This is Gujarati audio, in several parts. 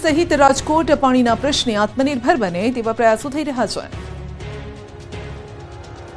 સહિત રાજકોટ પાણીના પ્રશ્ને આત્મનિર્ભર બને તેવા પ્રયાસો થઈ રહ્યા છે।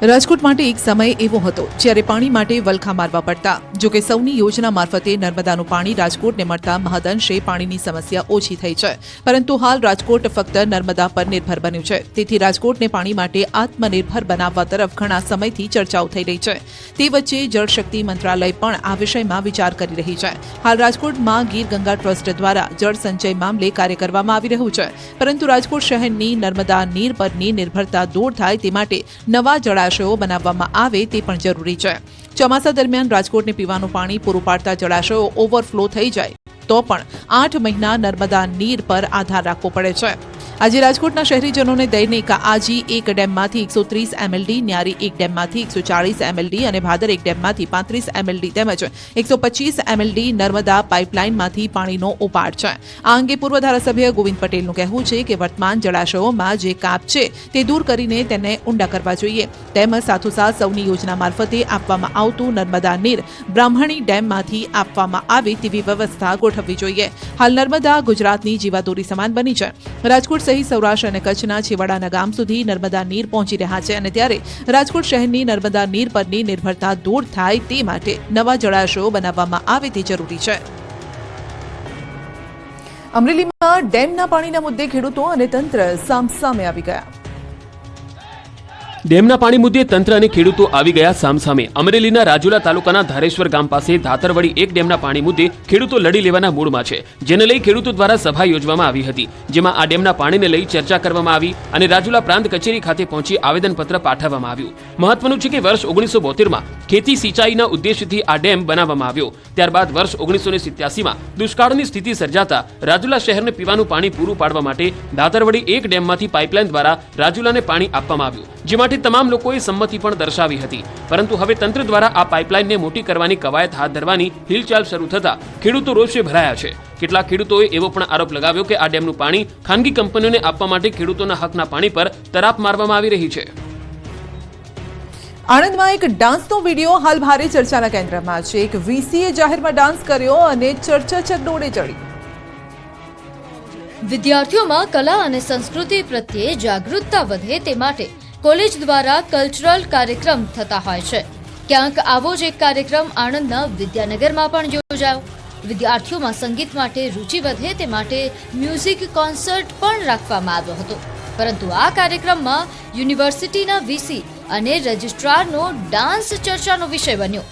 રાજકોટ માટે એક સમય એવો હતો જ્યારે પાણી માટે વલખા મારવા પડતા। જો કે સૌની યોજના મારફતે નર્મદાનું પાણી રાજકોટને મળતા મહદઅંશે પાણીની સમસ્યા ઓછી થઈ છે, પરંતુ હાલ રાજકોટ ફક્ત નર્મદા પર નિર્ભર બન્યું છે। તેથી રાજકોટને પાણી માટે આત્મનિર્ભર બનાવવા તરફ ઘણા સમયથી ચર્ચાઓ થઈ રહી છે। તે વચ્ચે જળશક્તિ મંત્રાલય પણ આ વિષયમાં વિચાર કરી રહી છે। હાલ રાજકોટમાં ગીર ગંગા ટ્રસ્ટ દ્વારા જળ સંચય મામલે કાર્ય કરવામાં આવી રહ્યું છે, પરંતુ રાજકોટ શહેરની નર્મદા નીર પરની નિર્ભરતા દૂર થાય તે માટે નવા જળાશયો બનાવવામાં આવે તે પણ જરૂરી છે। ચોમાસા દરમિયાન રાજકોટને પીવાનું પાણી પૂરું પાડતા જળાશયો ઓવરફ્લો થઈ જાય તો પણ 8 મહિના નર્મદા નીર પર આધાર રાખવો પડે છે। આજે રાજકોટના શહેરીજનોને દૈનિક આજી એક ડેમમાંથી 130 એમએલડી, ન્યારી એક ડેમમાંથી 140 એમએલડી અને ભાદર એક ડેમમાંથી 35 એમએલડી તેમજ 125 એમએલડી નર્મદા પાઇપલાઇનમાંથી પાણીનો ઉપાડ છે। આ અંગે પૂર્વ ધારાસભ્ય ગોવિંદ પટેલનું કહેવું છે કે વર્તમાન જળાશયોમાં જે કાપ છે તે દૂર કરીને તેને ઊંડા કરવા જોઈએ, તેમજ સાથોસાથ સૌની યોજના મારફતે આપવામાં આવતું નર્મદા નીર બ્રાહ્મણી ડેમમાંથી આપવામાં આવે તેવી વ્યવસ્થા ગોઠવવી જોઈએ। હાલ નર્મદા ગુજરાતની જીવાદોરી સમાન બની છે। રાજકોટ સહિત સૌરાષ્ટ્ર અને કચ્છના છેવાડાના ગામ સુધી નર્મદા નીર પહોંચી રહ્યા છે અને ત્યારે રાજકોટ શહેરની નર્મદા નીર પરની નિર્ભરતા દૂર થાય તે માટે નવા જળાશયો બનાવવામાં આવે તે જરૂરી છે। અમરેલીમાં ડેમના પાણીના મુદ્દે ખેડૂતો અને તંત્ર સામસામે આવી ગયા। ડેમના પાણી મુદ્દે તંત્ર અને ખેડૂતો આવી ગયા સામસામે। અમરેલીના રાજુલા તાલુકાના ધારેશ્વર ગામ પાસે ધાતરવડી એક ડેમના પાણી મુદ્દે ખેડૂતો લડી લેવાના મૂડમાં છે, જેને લઈ ખેડૂતો દ્વારા સભા યોજવામાં આવી હતી, જેમાં આ ડેમના પાણીને લઈ ચર્ચા કરવામાં આવી અને રાજુલા પ્રાંત કચેરી ખાતે પહોંચી આવેદનપત્ર પાઠવવામાં આવ્યું। મહત્વનું છે કે વર્ષ 1972માં ખેતી સિંચાઈના ઉદ્દેશ્યથી આ ડેમ બનાવવામાં આવ્યો। ત્યારબાદ વર્ષ 1987માં દુષ્કાળની સ્થિતિ સર્જાતા રાજુલા શહેરને પીવાનું પાણી પૂરું પાડવા માટે ધાતરવડી એક ડેમમાંથી પાઇપલાઇન દ્વારા રાજુલાને પાણી આપવામાં આવ્યું, જે માટે તમામ લોકોએ સંમતિ પણ દર્શાવી હતી। પરંતુ હવે તંત્ર દ્વારા આ પાઇપલાઇનને મોટી કરવાની કવાયત હાથ ધરવાની હિલચાલ શરૂ થતા ખેડૂતો રોષે ભરાયા છે। કેટલાક ખેડૂતોએ એવો પણ આરોપ લગાવ્યો કે આ ડેમનું પાણી ખાનગી કંપનીઓને આપવા માટે ખેડૂતોના હકના પાણી પર તરાપ મારવામાં આવી રહી છે। આણંદમાં એક ડાન્સનો વિડીયો હાલ ભારે ચર્ચાના કેન્દ્રમાં છે। એક વીસીએ જાહેરમાં ડાન્સ કર્યો અને ચર્ચા ચકડોળે ચડી। વિદ્યાર્થીઓમાં કલા અને સંસ્કૃતિ પ્રત્યે જાગૃતતા વધે તે માટે કોલેજ દ્વારા કલ્ચરલ કાર્યક્રમ થતા હોય છે। ક્યાંક આવો જ એક કાર્યક્રમ આણંદના વિદ્યાનગરમાં પણ યોજાયો। વિદ્યાર્થીઓમાં સંગીત માટે રુચિ વધે તે માટે મ્યુઝિક કોન્સર્ટ પણ રાખવામાં આવ્યો હતો, પરંતુ આ કાર્યક્રમમાં યુનિવર્સિટીના વીસી અને રજિસ્ટ્રારનો ડાન્સ ચર્ચાનો વિષય બન્યો।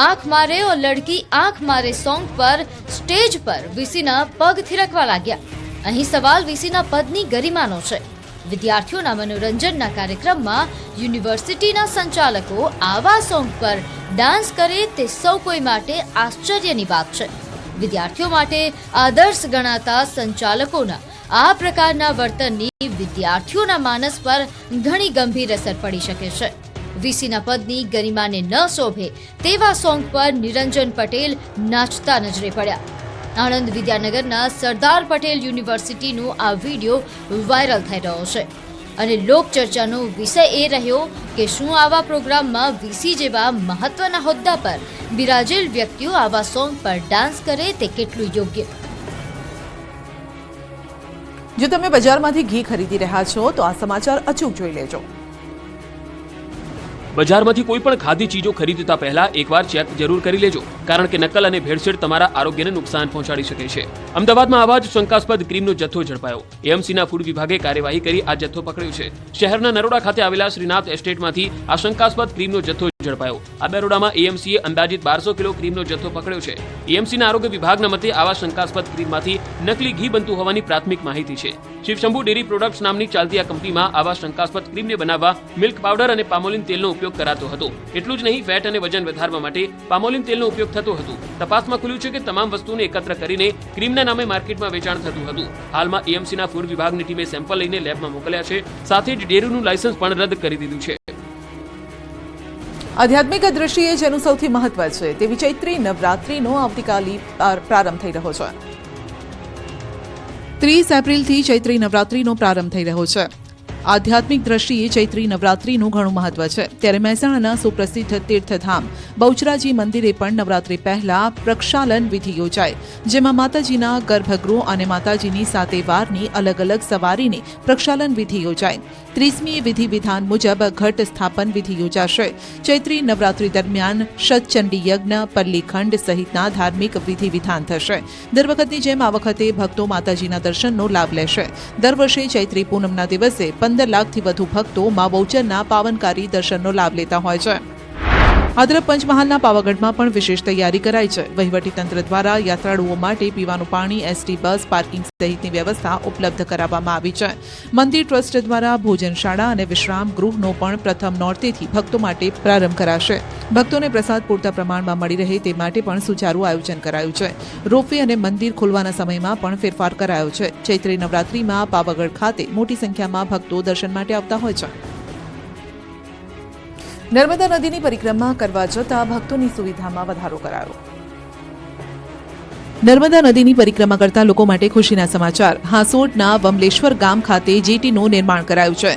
આંખ મારે ઓ લડકી આંખ મારે સોંગ પર સ્ટેજ પર વીસીના પગ થિરકવા લાગ્યા। અહીં સવાલ વીસીના પદની ગરિમાનો છે। વિદ્યાર્થીઓના મનોરંજનના કાર્યક્રમમાં યુનિવર્સિટીના સંચાલકો આવા સોંગ પર ડાન્સ કરે તે સૌ કોઈ માટે આશ્ચર્યની વાત છે। વિદ્યાર્થીઓ માટે આદર્શ ગણાતા સંચાલકોના આ પ્રકારના વર્તનની વિદ્યાર્થીઓના માનસ પર ઘણી ગંભીર અસર પડી શકે છે। વીસીના પદની ગરિમાને ન શોભે તેવા સોંગ પર નિરંજન પટેલ નાચતા નજરે પડ્યા। આણંદ વિદ્યાનગરના સરદાર પટેલ યુનિવર્સિટીનો આ વિડીયો વાયરલ થઈ રહ્યો છે અને લોકચર્ચાનો વિષય એ રહ્યો કે શું આવા પ્રોગ્રામમાં વીસી જેવા મહત્વના હોદ્દા પર બિરાજેલ વ્યક્તિઓ આવા સોંગ પર ડાન્સ કરે તે કેટલું યોગ્ય। જો તમે બજારમાંથી ઘી ખરીદી રહ્યા છો તો આ સમાચાર અચૂક જોઈ લેજો। બજારમાંથી કોઈ પણ ખાદ્ય ચીજો ખરીદતા પહેલા એકવાર ચેક જરૂર કરી લેજો, કારણ કે નકલ અને ભેળસેળ તમારા આરોગ્યને નુકસાન પહોંચાડી શકે છે। અમદાવાદમાં આવા જ શંકાસ્પદ ક્રીમનો જથ્થો ઝડપાયો। એએમસીના ફૂડ વિભાગે કાર્યવાહી કરી આ જથ્થો પકડ્યો છે। શહેરના નરોડા ખાતે આવેલા શ્રીનાથ એસ્ટેટમાંથી આ શંકાસ્પદ ક્રીમનો જથ્થો ઝડપાયો। આ દરોડામાં એએમસીએ અંદાજિત 1200 કિલો ક્રીમનો જથ્થો પકડ્યો છે। એએમસીના આરોગ્ય વિભાગના મતે આવા શંકાસ્પદ ક્રીમમાંથી નકલી ઘી બનતું હોવાની પ્રાથમિક માહિતી છે। શિવશંભુ ડેરી પ્રોડક્ટ્સ નામની ચાલતી આ કંપનીમાં આવા શંકાસ્પદ ક્રીમને બનાવવા મિલ્ક પાવડર અને પામોલિન તેલનો ઉપયોગ કરાતો હતો। એટલું જ નહીં, ફેટ અને વજન વધારવા માટે પામોલિન તેલનો ઉપયોગ થતો હતો। તપાસમાં ખુલ્યું છે કે તમામ વસ્તુને એકત્ર કરીને ક્રીમના નામે માર્કેટમાં વેચાણ થતું હતું। હાલમાં એએમસીના ફૂડ વિભાગની ટીમે સેમ્પલ લઈને લેબમાં મોકલ્યા છે, સાથે જ ડેરીનું લાયસન્સ પણ રદ કરી દીધું છે। આધ્યાત્મિક દ્રષ્ટિએ જેનું સૌથી મહત્વ છે તેવી ચૈત્રી નવરાત્રીનો આવતીકાલે પ્રારંભ થઈ રહ્યો છે। 30 એપ્રિલથી ચૈત્રી નવરાત્રીનો પ્રારંભ થઈ રહ્યો છે। આધ્યાત્મિક દ્રષ્ટિએ ચૈત્રી નવરાત્રીનું ઘણું મહત્વ છે, ત્યારે મહેસાણાના સુપ્રસિદ્ધ તીર્થધામ બહુચરાજી મંદિરે પણ નવરાત્રી પહેલા પ્રક્ષાલન વિધિ યોજાઈ, જેમાં માતાજીના ગર્ભગૃહ અને માતાજીની 7 વારની અલગ અલગ સવારીની પ્રક્ષાલન વિધિ યોજાઈ. 30મી વિધિ વિધાન મુજબ ઘટ સ્થાપન વિધિ યોજાશે. ચૈત્રી નવરાત્રી દરમિયાન શતચંડી યજ્ઞ, પલ્લીખંડ સહિતના ધાર્મિક વિધિ વિધાન થશે. દર વખતની જેમ આ વખતે ભક્તો માતાજીના દર્શનનો લાભ લેશે. દર વર્ષે ચૈત્રી પૂનમના દિવસે 15 લાખથી વધુ ભક્તો મા બહુચરના પાવનકારી દર્શનનો લાભ લેતા હોય છે. આ તરફ પંચમહાલના પાવાગઢમાં પણ વિશેષ તૈયારી કરાઈ છે. વહીવટીતંત્ર દ્વારા યાત્રાળુઓ માટે પીવાનું પાણી, એસટી બસ, પાર્કિંગ સહિતની વ્યવસ્થા ઉપલબ્ધ કરાવવામાં આવી છે. મંદિર ટ્રસ્ટ દ્વારા ભોજનશાળા અને વિશ્રામ ગૃહનો પણ પ્રથમ નોરતેથી ભક્તો માટે પ્રારંભ કરાશે. ભક્તોને પ્રસાદ પૂરતા પ્રમાણમાં મળી રહે તે માટે પણ સુચારું આયોજન કરાયું છે. રોપવે અને મંદિર ખોલવાના સમયમાં પણ ફેરફાર કરાયો છે. ચૈત્રી નવરાત્રીમાં પાવાગઢ ખાતે મોટી સંખ્યામાં ભક્તો દર્શન માટે આવતા હોય છે. નર્મદા નદીની પરિક્રમા કરવા જતા ભક્તોની સુવિધામાં વધારો કરાયો. નર્મદા નદીની પરિક્રમા કરતા લોકો માટે ખુશીના સમાચાર. હાંસોટના વમલેશ્વર ગામ ખાતે જેટીનું નિર્માણ કરાયું છે.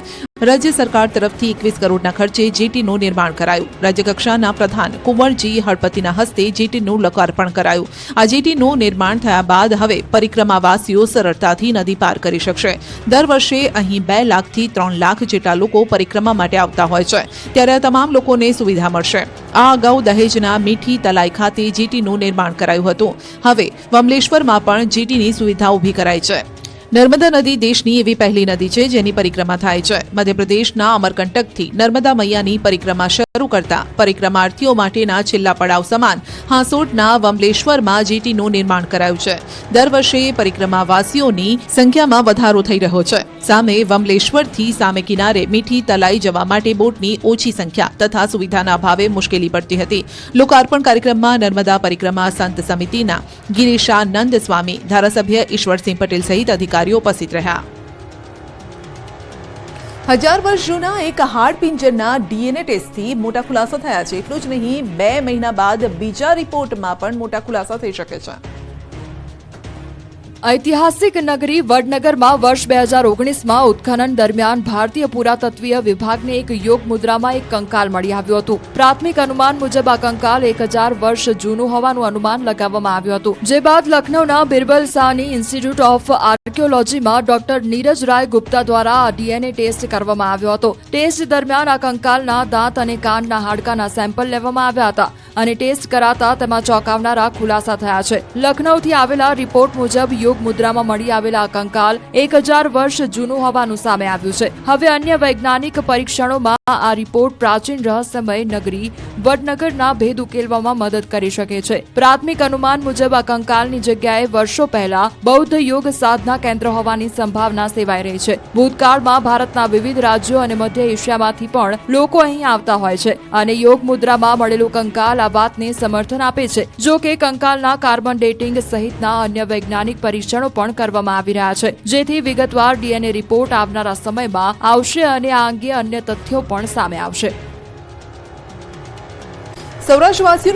રાજ્ય સરકાર તરફથી 21 કરોડના ખર્ચે જેટીનું નિર્માણ કરાયું. રાજ્યકક્ષાના પ્રધાન કુંવરજી હળપતિના હસ્તે જેટીનું લોકાર્પણ કરાયું. આ જેટીનું નિર્માણ થયા બાદ હવે પરિક્રમાવાસીઓ સરળતાથી નદી પાર કરી શકશે. દર વર્ષે અહીં 2 લાખથી 3 લાખ જેટલા લોકો પરિક્રમા માટે આવતા હોય છે, ત્યારે આ તમામ લોકોને સુવિધા મળશે. આ અગાઉ દહેજના મીઠી તલાઈ ખાતે જેટીનું નિર્માણ કરાયું હતું. હવે વમલેશ્વરમાં પણ જેટીની સુવિધા ઊભી કરાઈ છે. નર્મદા નદી દેશની એવી પહેલી નદી છે જેની પરિક્રમા થાય છે. મધ્યપ્રદેશના અમરકંટકથી નર્મદા મૈયાની પરિક્રમા શરૂ કરતા પરિક્રમાર્થીઓ માટેના છેલ્લા પડાવ સમાન હાંસોટના વમલેશ્વરમાં જેટીનું નિર્માણ કરાયું છે. દર વર્ષે પરિક્રમાવાસીઓની સંખ્યામાં વધારો થઈ રહ્યો છે. સામે વમલેશ્વરથી સામે કિનારે મીઠી તલાઈ જવા માટે બોટની ઓછી સંખ્યા તથા સુવિધાના અભાવે મુશ્કેલી પડતી હતી. લોકાર્પણ કાર્યક્રમમાં નર્મદા પરિક્રમા સંત સમિતિના ગિરીશાનંદ સ્વામી, ધારાસભ્ય ઈશ્વરસિંહ પટેલ સહિત અધિકારીઓ ઉપસ્થિત રહ્યા. 1000 વર્ષ જૂના એક હાડપિંજરના ડીએનએ ટેસ્ટથી મોટા ખુલાસા થયા છે. એટલું જ નહીં, 2 મહિના બાદ બીજા રિપોર્ટમાં પણ મોટા ખુલાસા થઈ શકે છે. ઐતિહાસિક નગરી વડનગરમાં વર્ષ 2019માં ઉત્ખનન દરમિયાન ભારતીય પુરાતત્વીય વિભાગને એક યોગ મુદ્રામાં એક કંકાલ મળી આવ્યું હતું. પ્રાથમિક અનુમાન મુજબ આ કંકાલ 1000 વર્ષ જૂનું હોવાનું અનુમાન લગાવવામાં આવ્યું હતું. જે બાદ લખનૌના બિરબલ સાહની ઇન્સ્ટિટ્યૂટ ઓફ આર્કિયોલોજીમાં ડોક્ટર નીરજ રાય ગુપ્તા દ્વારા ડીએનએ ટેસ્ટ કરવામાં આવ્યો હતો. ટેસ્ટ દરમિયાન આ કંકાલના દાંત અને કાનના હાડકાના સેમ્પલ લેવામાં આવ્યા હતા અને ટેસ્ટ કરાતા તેમાં ચોંકાવનારા ખુલાસા થયા છે. લખનૌથી આવેલા રિપોર્ટ મુજબ યોગ મુદ્રામાં મળી આવેલા કંકાલ 1000 વર્ષ જૂનું હોવાનું સામે આવ્યું છે. હવે અન્ય વૈજ્ઞાનિક પરીક્ષણોમાં આ રિપોર્ટ પ્રાચીન રહસ્યમય નગરી વડનગરના ભેદ ઉકેલવામાં મદદ કરી શકે છે. પ્રાથમિક અનુમાન મુજબ આ કંકાલની જગ્યાએ વર્ષો પહેલા બૌદ્ધ યોગ સાધના કેન્દ્ર હોવાની સંભાવના સેવાઈ રહી છે. ભૂતકાળમાં ભારતના વિવિધ રાજ્યો અને મધ્ય એશિયામાંથી પણ લોકો અહીં આવતા હોય છે અને યોગ મુદ્રામાં મળેલું કંકાલ આ વાતને સમર્થન આપે છે. જો કે કંકાલના કાર્બન ડેટિંગ સહિતના અન્ય વૈજ્ઞાનિક પરીક્ષણો પણ કરવામાં આવી રહ્યા છે, જેથી વિગતવાર ડીએનએ રિપોર્ટ આવનારા સમયમાં આવશે અને આ અંગે અન્ય તથ્યો પણ સામે આવશે. સૌરાષ્ટ્રવાસીઓ